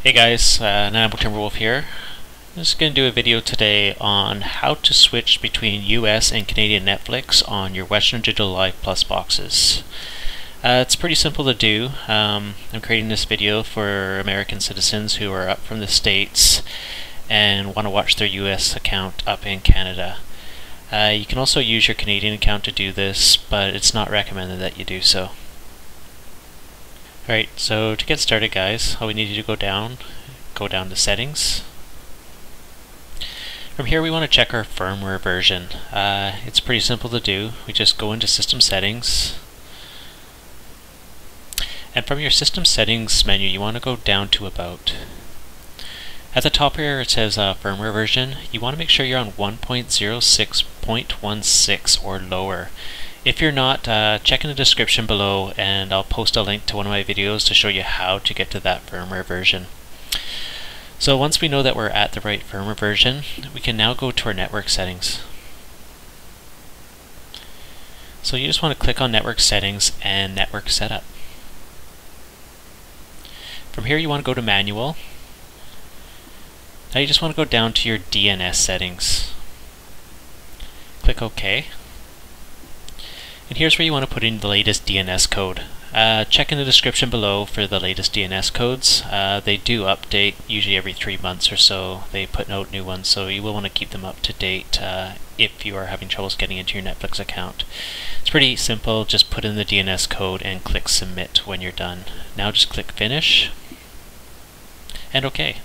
Hey guys, Timberwolf here. I'm just going to do a video today on how to switch between US and Canadian Netflix on your Western Digital Live Plus boxes. It's pretty simple to do. I'm creating this video for American citizens who are up from the States and want to watch their US account up in Canada. You can also use your Canadian account to do this, but it's not recommended that you do so. Alright, so to get started guys, all we need to go down to settings. From here we want to check our firmware version. It's pretty simple to do. We just go into system settings, and from your system settings menu you want to go down to about. At the top here it says firmware version. You want to make sure you're on 1.06.16 or lower. If you're not, check in the description below and I'll post a link to one of my videos to show you how to get to that firmware version. So once we know that we're at the right firmware version, we can now go to our network settings. So you just want to click on network settings and network setup. From here you want to go to manual. Now you just want to go down to your DNS settings. Click OK. And here's where you want to put in the latest DNS code. Check in the description below for the latest DNS codes. They do update usually every 3 months or so. They put out new ones, so you will want to keep them up to date if you are having troubles getting into your Netflix account. It's pretty simple. Just put in the DNS code and click submit when you're done. Now just click finish and OK.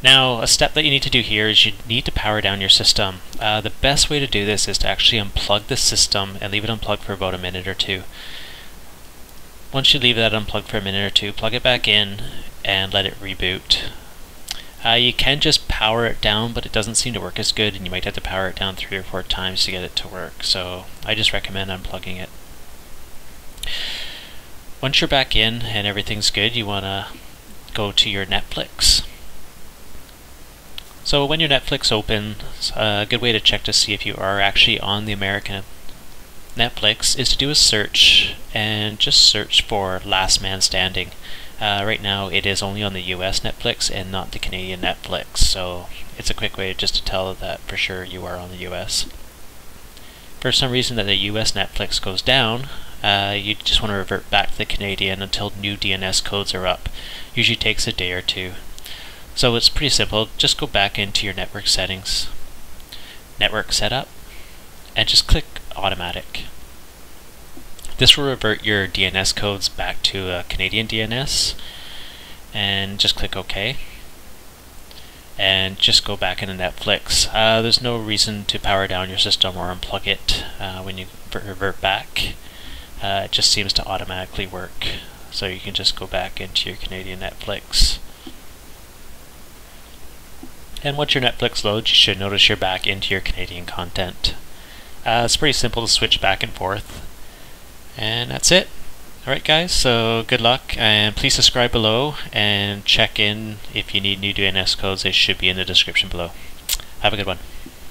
Now, a step that you need to do here is you need to power down your system. The best way to do this is to actually unplug the system and leave it unplugged for about a minute or two. Once you leave that unplugged for a minute or two, plug it back in and let it reboot. You can just power it down, but it doesn't seem to work as good, and you might have to power it down 3 or 4 times to get it to work. So I just recommend unplugging it. Once you're back in and everything's good, you want to go to your Netflix. So when your Netflix opens, a good way to check to see if you are actually on the American Netflix is to do a search and just search for Last Man Standing. Right now it is only on the US Netflix and not the Canadian Netflix, so it's a quick way just to tell that for sure you are on the US. For some reason that the US Netflix goes down, you just want to revert back to the Canadian until new DNS codes are up. Usually takes a day or two. So it's pretty simple. Just go back into your network settings, network setup, and just click automatic. This will revert your DNS codes back to a Canadian DNS, and just click OK. And just go back into Netflix. There's no reason to power down your system or unplug it when you revert back. It just seems to automatically work. So you can just go back into your Canadian Netflix. And once your Netflix loads, you should notice you're back into your Canadian content. It's pretty simple to switch back and forth. And that's it. Alright guys, so good luck, and please subscribe below and check in if you need new DNS codes. They should be in the description below. Have a good one.